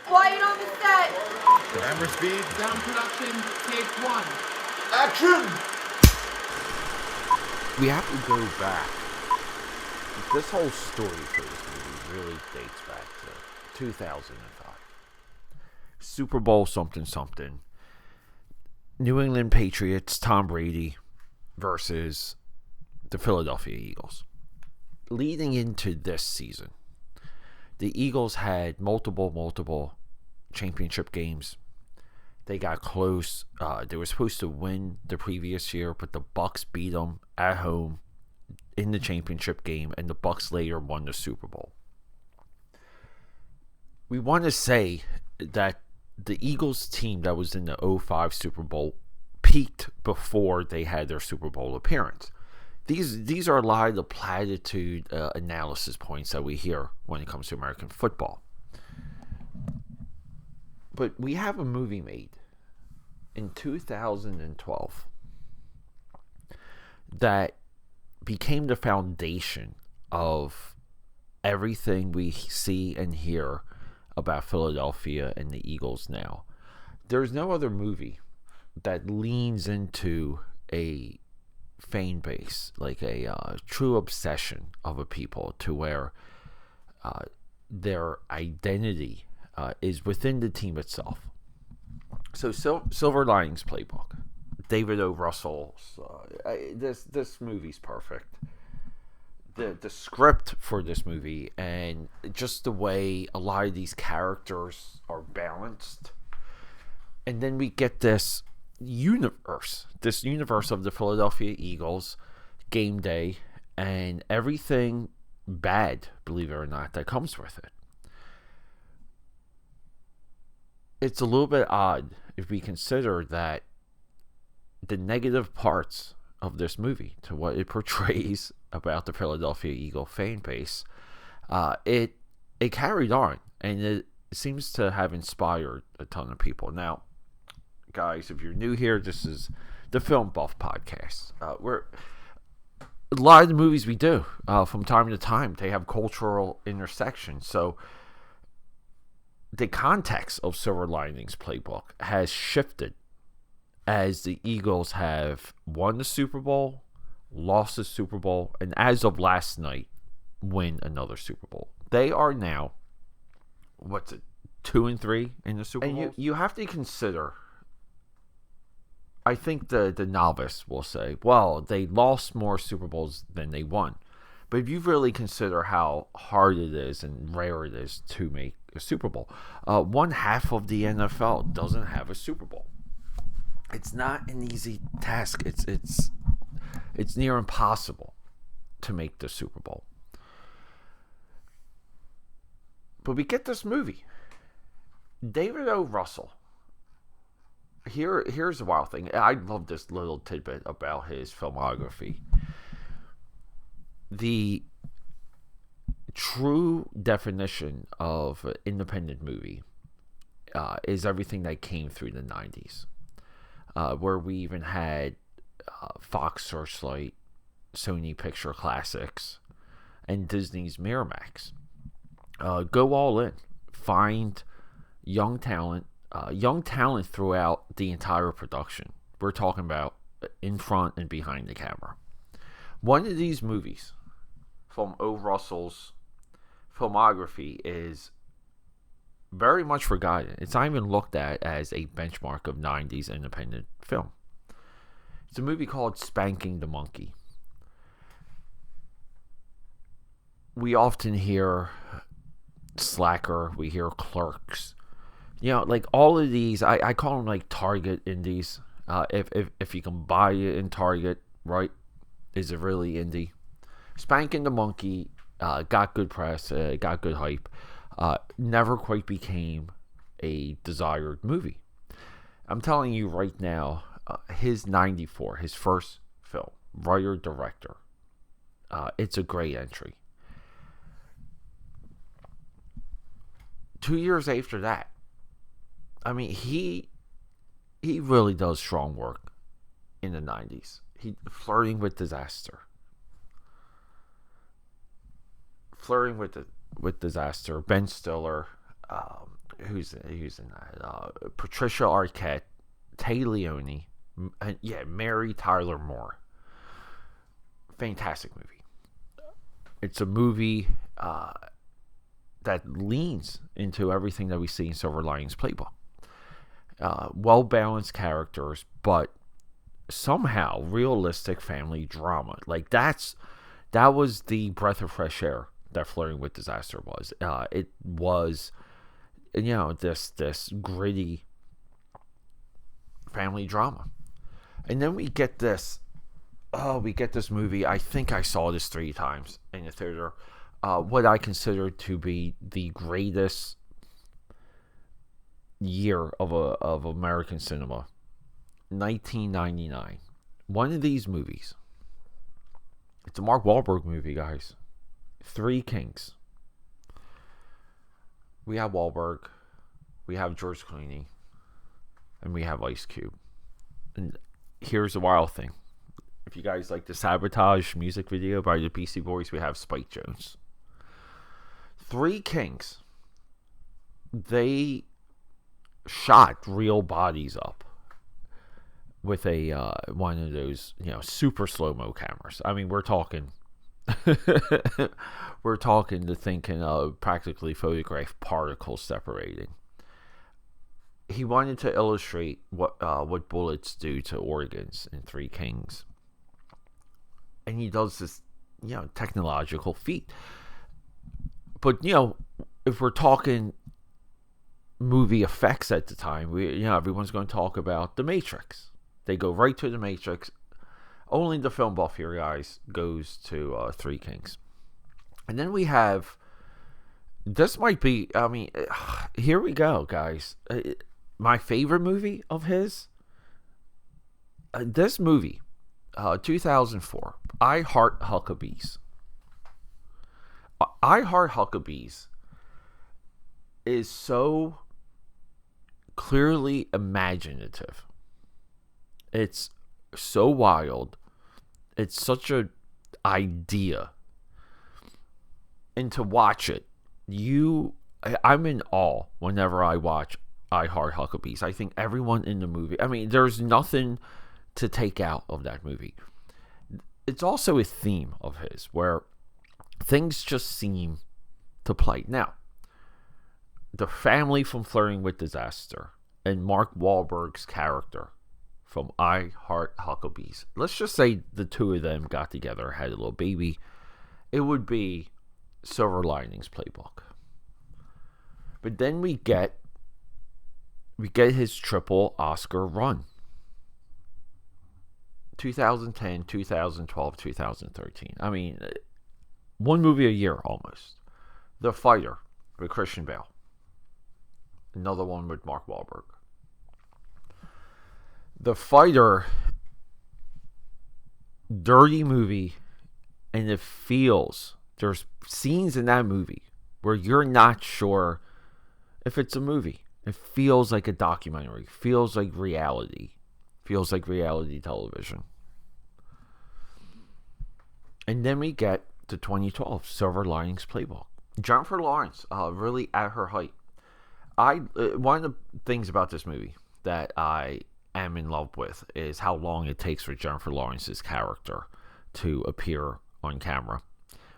Quiet on the set. Camera speed. Sound production, take one. Action! We have to go back. This whole story for this movie really dates back to 2005. Super Bowl something something. New England Patriots, Tom Brady versus the Philadelphia Eagles. Leading into this season, the Eagles had multiple championship games. They got close. They were supposed to win the previous year, but the Bucs beat them at home in the championship game, and the Bucs later won the Super Bowl. We want to say that the Eagles team that was in the 2005 Super Bowl peaked before they had their Super Bowl appearance. These are a lot of the platitude analysis points that we hear when it comes to American football. But we have a movie made in 2012 that became the foundation of everything we see and hear about Philadelphia and the Eagles now. There's no other movie that leans into a fan base, like a true obsession of a people, to where their identity is within the team itself. So Silver Linings Playbook, David O. Russell's. This movie's perfect. The script for this movie and just the way a lot of these characters are balanced, and then we get this universe of the Philadelphia Eagles, game day, and everything bad, believe it or not, that comes with it. It's a little bit odd if we consider that the negative parts of this movie, to what it portrays about the Philadelphia Eagle fan base, it carried on, and it seems to have inspired a ton of people. Now, guys, if you're new here, this is the Film Buff Podcast. We're a lot of the movies we do from time to time, they have cultural intersections. So the context of Silver Linings Playbook has shifted as the Eagles have won the Super Bowl, lost the Super Bowl, and as of last night, win another Super Bowl. They are now, 2-3 in the Super Bowl? And you have to consider, I think the novice will say, well, they lost more Super Bowls than they won. But if you really consider how hard it is and rare it is to make a Super Bowl, one half of the NFL doesn't have a Super Bowl. It's not an easy task. It's near impossible to make the Super Bowl. But we get this movie. David O. Russell. Here's the wild thing. I love this little tidbit about his filmography. The true definition of an independent movie is everything that came through the 90s. Where we even had Fox Searchlight, Sony Picture Classics, and Disney's Miramax. Go all in. Find young talent throughout the entire production. We're talking about in front and behind the camera. One of these movies from O. Russell's filmography is very much forgotten. It's not even looked at as a benchmark of 90s independent film. It's a movie called Spanking the Monkey. We often hear Slacker, we hear Clerks. You know, like all of these, I call them like Target indies. If you can buy it in Target, right? Is it really indie? Spanking the Monkey got good press, got good hype. Never quite became a desired movie. I'm telling you right now, his 94, his first film, writer-director, it's a great entry. 2 years after that, I mean, he really does strong work in the 90s. Flirting with Disaster. Flirting with Disaster. Ben Stiller. who's in that? Patricia Arquette, Tay Leone, and Mary Tyler Moore. Fantastic movie. It's a movie that leans into everything that we see in Silver Linings Playbook. Well balanced characters, but somehow realistic family drama. Like that was the breath of fresh air that Flirting with Disaster was. It was, this gritty family drama, and then we get this movie. I think I saw this 3 times in the theater. What I consider to be the greatest year of American cinema, 1999. One of these movies. It's a Mark Wahlberg movie, guys. Three Kings. We have Wahlberg, we have George Clooney, and we have Ice Cube. And here's the wild thing. If you guys like the Sabotage music video by the Beastie Boys, we have Spike Jonze. Three Kings. They shot real bodies up with a one of those super slow-mo cameras. I mean, we're talking to thinking of practically photographed particles separating. He wanted to illustrate what bullets do to organs in Three Kings, and he does this technological feat. But if we're talking movie effects at the time, everyone's going to talk about The Matrix. They go right to The Matrix. Only the film buff here, guys, goes to Three Kings. And then we have, this might be, here we go, guys. My favorite movie of his, this movie, 2004, I Heart Huckabees. I Heart Huckabees is so clearly imaginative. It's so wild. It's such an idea. And to watch it, I'm in awe whenever I watch I Heart Huckabees. I think everyone in the movie, there's nothing to take out of that movie. It's also a theme of his where things just seem to play. Now, the family from Flirting with Disaster and Mark Wahlberg's character from I Heart Huckabees. Let's just say the two of them got together, had a little baby. It would be Silver Linings Playbook. But then we get his triple Oscar run. 2010, 2012, 2013. One movie a year almost. The Fighter with Christian Bale. Another one with Mark Wahlberg. The Fighter, dirty movie, and it feels, there's scenes in that movie where you're not sure if it's a movie. It feels like a documentary. It feels like reality. It feels like reality television. And then we get to 2012, Silver Linings Playbook. Jennifer Lawrence, really at her height. One of the things about this movie that I am in love with is how long it takes for Jennifer Lawrence's character to appear on camera.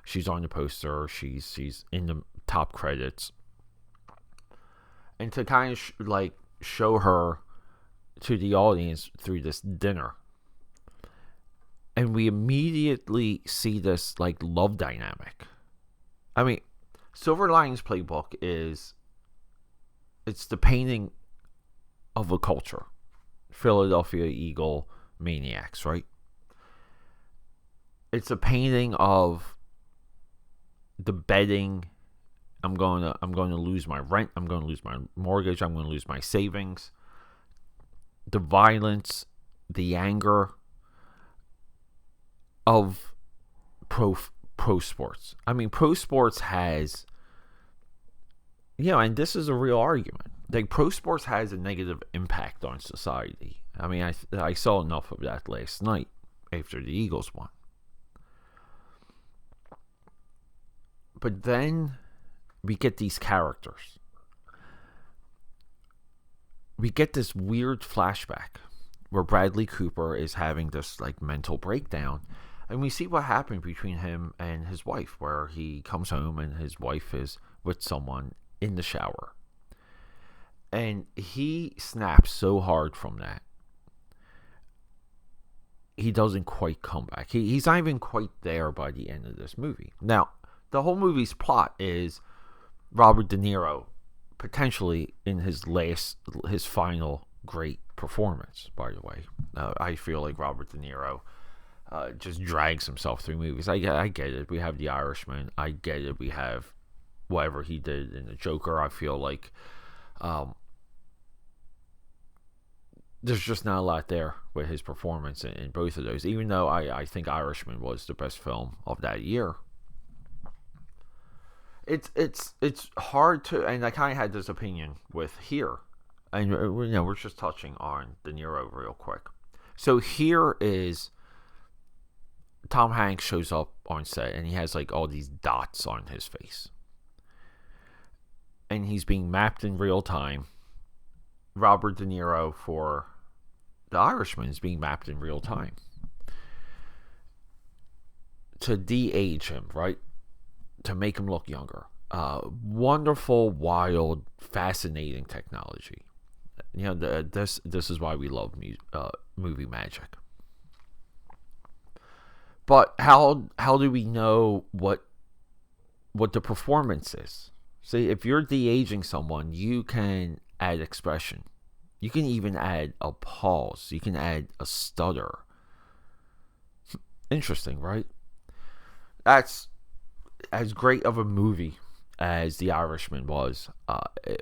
She's on the poster. She's in the top credits, and to kind of show her to the audience through this dinner, and we immediately see this love dynamic. Silver Linings Playbook it's the painting of a culture. Philadelphia Eagle maniacs, right? It's a painting of the betting. I'm going to lose my rent. I'm going to lose my mortgage. I'm going to lose my savings. The violence, the anger of pro sports. Pro sports has, and this is a real argument. Pro sports has a negative impact on society. I saw enough of that last night after the Eagles won. But then we get these characters. we get this weird flashback where Bradley Cooper is having this like mental breakdown, and we see what happened between him and his wife, where he comes home and his wife is with someone in the shower, and he snaps so hard from that. He doesn't quite come back. He's not even quite there by the end of this movie. Now, the whole movie's plot is Robert De Niro potentially in his final great performance, by the way. I feel like Robert De Niro just drags himself through movies. I get it. We have The Irishman. I get it. We have whatever he did in The Joker. I feel like there's just not a lot there with his performance in both of those, even though I think Irishman was the best film of that year. It's hard to, and I kind of had this opinion with Here, and we're just touching on De Niro real quick. So here is Tom Hanks shows up on set, and he has like all these dots on his face, and he's being mapped in real time. Robert De Niro for The Irishman is being mapped in real time to de-age him, right? To make him look younger. Wonderful, wild, fascinating technology. This is why we love movie magic. But how do we know what the performance is? See, if you're de-aging someone, you can add expression. You can even add a pause. You can add a stutter. Interesting, right? That's as great of a movie as The Irishman was.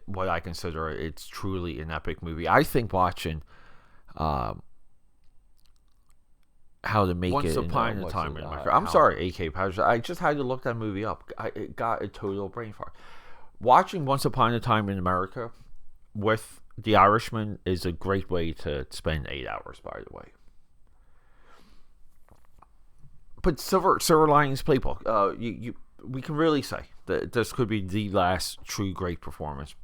What I consider it's truly an epic movie. I think watching How to Make Once It Upon a Time in America. I'm sorry, AKAPAD. I just had to look that movie up. It got a total brain fart. Watching Once Upon a Time in America with The Irishman is a great way to spend 8 hours, by the way. But Silver Linings Playbook, we can really say that this could be the last true great performance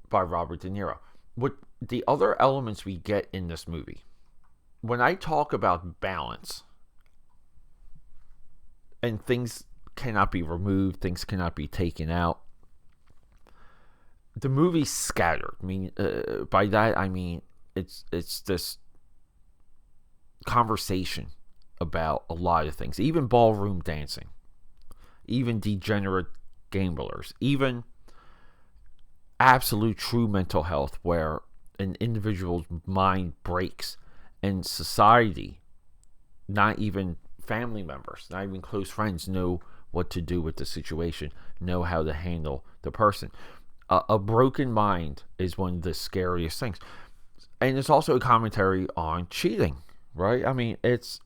by Robert De Niro. What the other elements we get in this movie, when I talk about balance, and things cannot be removed, things cannot be taken out, the movie's scattered. I mean, by that I mean it's this conversation about a lot of things, even ballroom dancing, even degenerate gamblers, even absolute true mental health, where an individual's mind breaks and society, not even family members, not even close friends, know what to do with the situation, know how to handle the person. A broken mind is one of the scariest things. And it's also a commentary on cheating, right? I mean, it's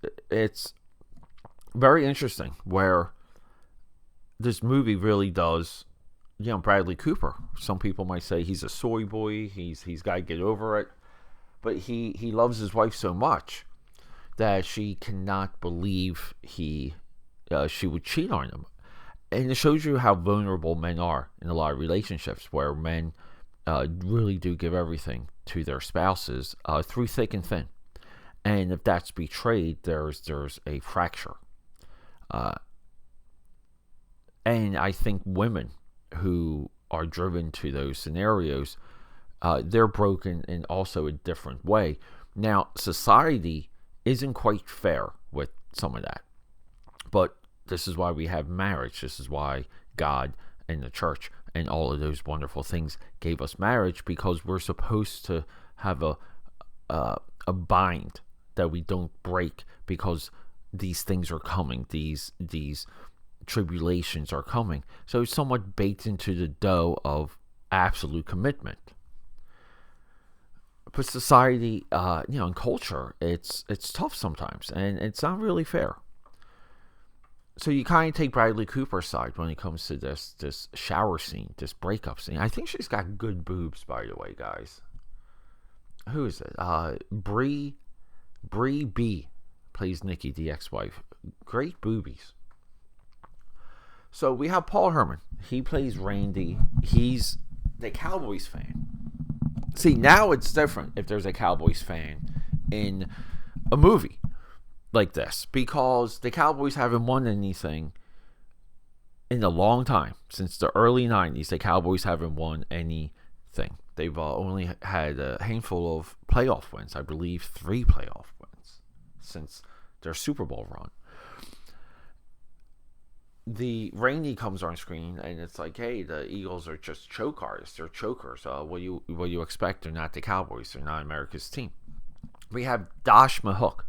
very interesting where this movie really does, Bradley Cooper. Some people might say he's a soy boy, he's got to get over it. But he loves his wife so much that she cannot believe she would cheat on him. And it shows you how vulnerable men are in a lot of relationships, where men really do give everything to their spouses through thick and thin. And if that's betrayed, there's a fracture. And I think women who are driven to those scenarios, they're broken in also a different way. Now, society isn't quite fair with some of that. But this is why we have marriage. This is why God and the church and all of those wonderful things gave us marriage, because we're supposed to have a bind that we don't break, because these things are coming. These tribulations are coming. So it's somewhat baked into the dough of absolute commitment. But society, and culture, it's tough sometimes, and it's not really fair. So you kind of take Bradley Cooper's side when it comes to this shower scene, this breakup scene. I think she's got good boobs, by the way, guys. Who is it? Bree B plays Nikki, the ex-wife. Great boobies. So we have Paul Herman. He plays Randy. He's the Cowboys fan. See, now it's different if there's a Cowboys fan in a movie like this, because the Cowboys haven't won anything in a long time. Since the early 90s, the Cowboys haven't won anything. They've only had a handful of playoff wins. I believe 3 playoff wins since their Super Bowl run. The Rainey comes on screen, and it's like, hey, the Eagles are just choke artists. They're chokers. What do you expect? They're not the Cowboys. They're not America's team. We have Dash Mahook,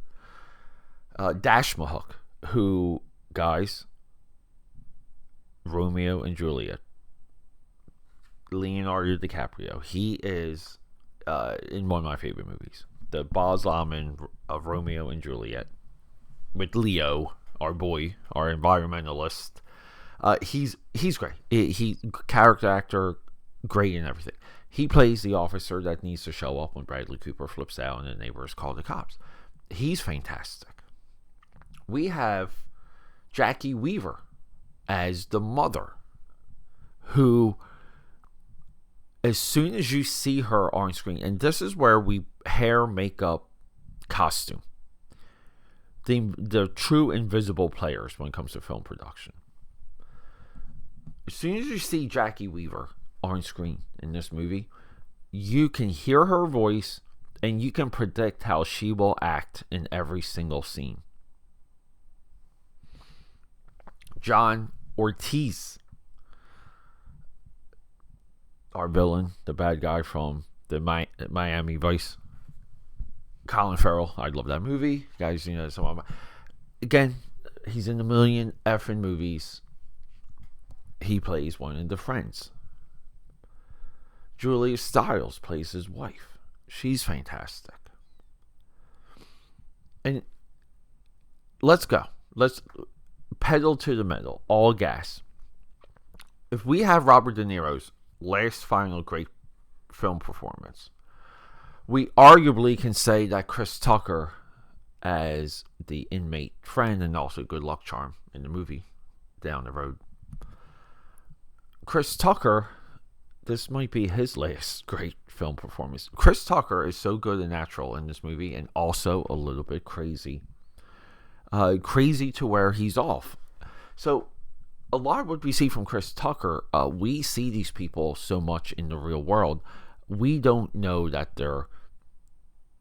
who, guys, Romeo and Juliet, Leonardo DiCaprio. He is in one of my favorite movies, the Baz Luhrmann of Romeo and Juliet, with Leo, our boy, our environmentalist. He's great. He character actor, great in everything. He plays the officer that needs to show up when Bradley Cooper flips out and the neighbors call the cops. He's fantastic. We have Jackie Weaver as the mother, who, as soon as you see her on screen, and this is where we hair, makeup, costume, the true invisible players when it comes to film production. As soon as you see Jackie Weaver on screen in this movie, you can hear her voice and you can predict how she will act in every single scene. John Ortiz, our villain, the bad guy from the Miami Vice. Colin Farrell, I love that movie. Guys, you know, again, he's in a million effing movies. He plays one of the friends. Julia Stiles plays his wife. She's fantastic. And let's go. Let's pedal to the metal. All gas. If we have Robert De Niro's last final great film performance, we arguably can say that Chris Tucker, as the inmate friend and also good luck charm in the movie down the road, Chris Tucker, this might be his last great film performance. Chris Tucker is so good and natural in this movie, and also a little bit crazy. Crazy to where he's off. So a lot of what we see from Chris Tucker, we see these people so much in the real world, we don't know that they're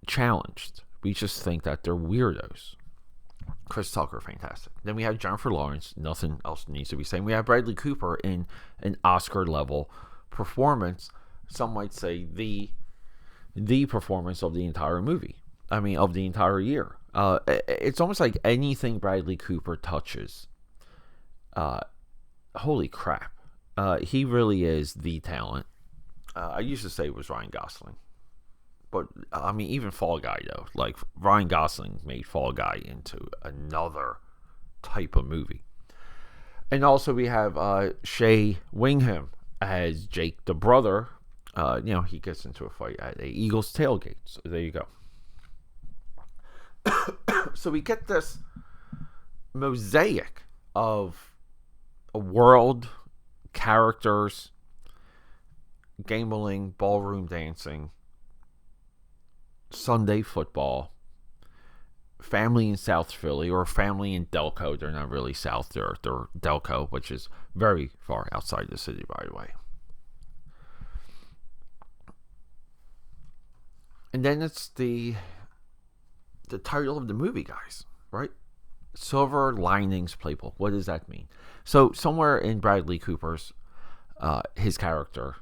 challenged. We just think that they're weirdos. Chris Tucker, fantastic. Then we have Jennifer Lawrence. Nothing else needs to be said. We have Bradley Cooper in an Oscar-level performance. Some might say the performance of the entire movie. I mean, of the entire year. It's almost like anything Bradley Cooper touches. Holy crap. He really is the talent. I used to say it was Ryan Gosling. But, I mean, even Fall Guy, though. Like, Ryan Gosling made Fall Guy into another type of movie. And also we have Shea Wingham as Jake, the brother. He gets into a fight at a Eagles tailgate. So there you go. So we get this mosaic of a world, characters, gambling, ballroom dancing, Sunday football, family in South Philly, or family in Delco. They're not really South, they're Delco, which is very far outside the city, by the way. And then it's the title of the movie, guys, right? Silver Linings Playbook. What does that mean? So somewhere in Bradley Cooper's, his character,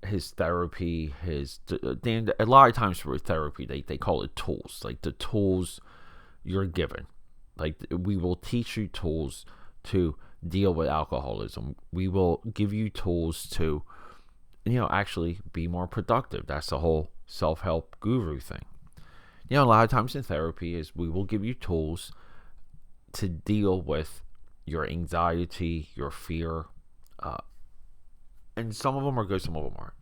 his therapy, a lot of times for therapy, they call it tools. Like the tools you're given. Like, we will teach you tools to deal with alcoholism. We will give you tools to, actually be more productive. That's the whole self-help guru thing. A lot of times in therapy is we will give you tools to deal with your anxiety, your fear, and some of them are good, some of them aren't.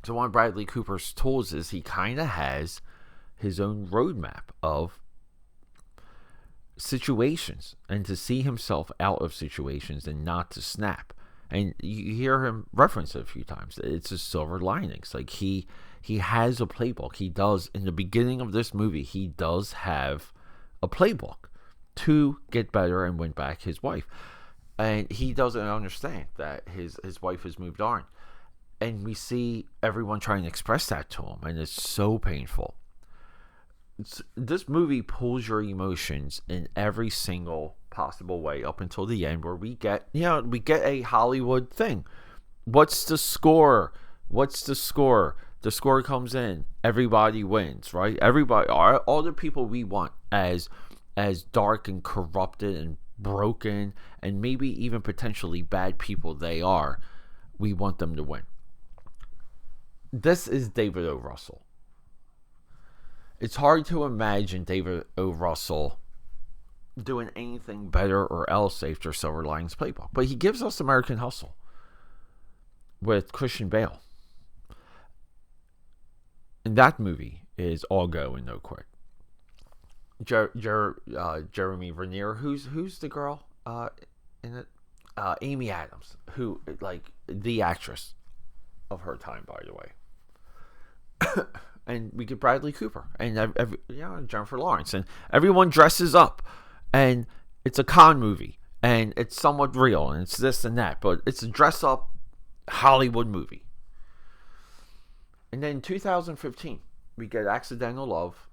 So one of Bradley Cooper's tools is he kind of has his own roadmap of situations, and to see himself out of situations and not to snap. and you hear him reference it a few times. It's a Silver Linings. Like he has a playbook. He does, in the beginning of this movie, he does have a playbook to get better and win back his wife. And he doesn't understand that his wife has moved on. And we see everyone trying to express that to him, and it's so painful. This movie pulls your emotions in every single possible way up until the end, where we get a Hollywood thing. What's the score? The score comes in. Everybody wins, right? Everybody, all the people we want as dark and corrupted and broken and maybe even potentially bad people they are, we want them to win. This is David O. Russell. It's hard to imagine David O. Russell doing anything better or else after Silver Linings Playbook. But he gives us American Hustle with Christian Bale. And that movie is all go and no quit. Jeremy Renner, who's the girl in it? Amy Adams, who, like, the actress of her time, by the way. And we get Bradley Cooper and Jennifer Lawrence, and everyone dresses up, and it's a con movie, and it's somewhat real, and it's this and that, but it's a dress up Hollywood movie. And then in 2015, we get Accidental Love,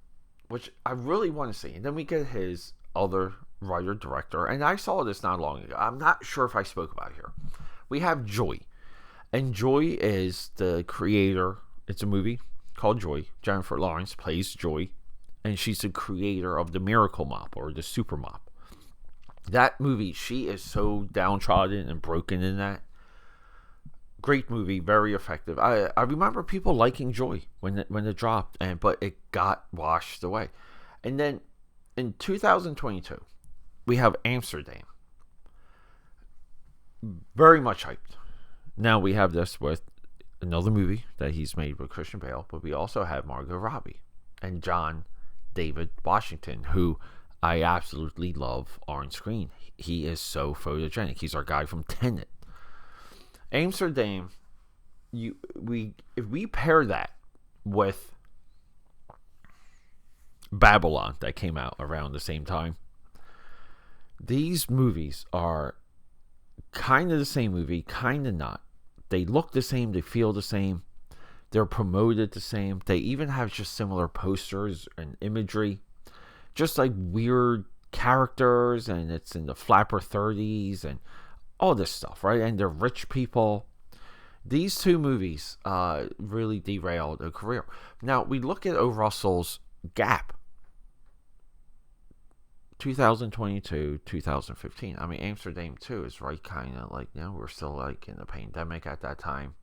which I really want to see, and then we get his other writer-director, and I saw this not long ago. I'm not sure if I spoke about it here. We have Joy, and Joy is the creator. It's a movie called Joy. Jennifer Lawrence plays Joy, and she's the creator of the Miracle Mop or the Super Mop. That movie, she is so downtrodden and broken in that. Great movie, very effective. I remember people liking Joy when it dropped, but it got washed away. And then in 2022, we have Amsterdam. Very much hyped. Now we have this with another movie that he's made with Christian Bale, but we also have Margot Robbie and John David Washington, who I absolutely love on screen. He is so photogenic. He's our guy from Tenet. Amsterdam, if we pair that with Babylon that came out around the same time, these movies are kind of the same movie, kind of not. They look the same, they feel the same, they're promoted the same. They even have just similar posters and imagery, just like weird characters, and it's in the flapper 30s and all this stuff, right? And they're rich people. These two movies really derailed a career. Now, we look at O. Russell's gap. 2022, 2015. I mean, Amsterdam 2 is right kind of like, we're still like in the pandemic at that time.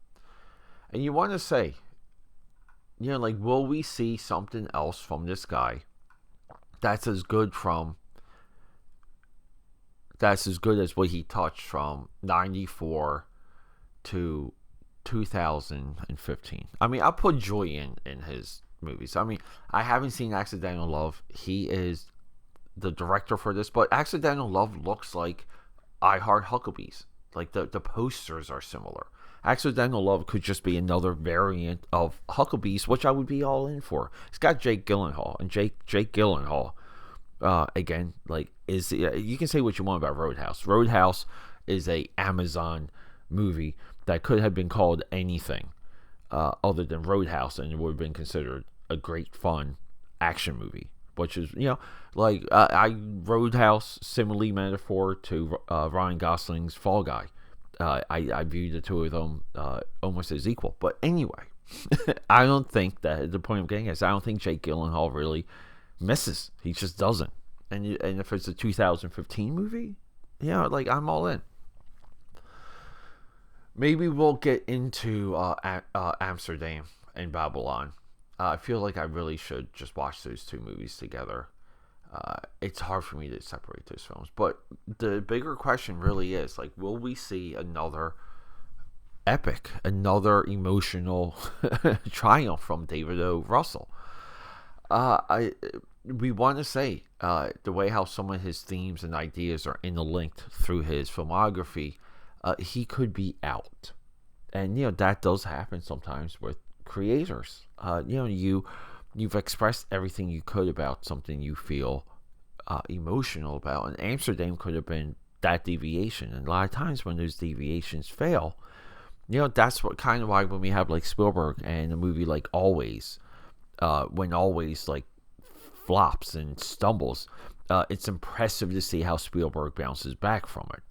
And you want to say, like, will we see something else from this guy that's as good as what he touched from 94 to 2015. I mean, I'll put Joy in his movies. I mean, I haven't seen Accidental Love. He is the director for this, but Accidental Love looks like I Heart Huckabees. Like the posters are similar. Accidental Love could just be another variant of Huckabees, which I would be all in for. It's got Jake Gyllenhaal, and Jake Gyllenhaal, again, like, is you can say what you want about Roadhouse. Roadhouse is a Amazon movie that could have been called anything other than Roadhouse, and it would have been considered a great, fun action movie. Which is, like, Roadhouse, similarly metaphor to Ryan Gosling's Fall Guy. I view the two of them almost as equal. But anyway, I don't think that the point I'm getting is I don't think Jake Gyllenhaal really misses. He just doesn't. And if it's a 2015 movie, like, I'm all in. Maybe we'll get into Amsterdam and Babylon. I feel like I really should just watch those two movies together. It's hard for me to separate those films. But the bigger question really is, like, will we see another epic, another emotional triumph from David O. Russell? We want to say the way how some of his themes and ideas are interlinked through his filmography he could be out. And that does happen sometimes with creators. You've expressed everything you could about something you feel emotional about, and Amsterdam could have been that deviation. And a lot of times when those deviations fail, that's what kind of why when we have like Spielberg and a movie like Always, when Always like flops and stumbles, it's impressive to see how Spielberg bounces back from it.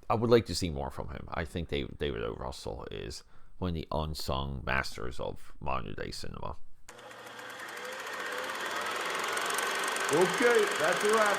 I would like to see more from him. I think David O. Russell is one of the unsung masters of modern day cinema. Okay, that's a wrap.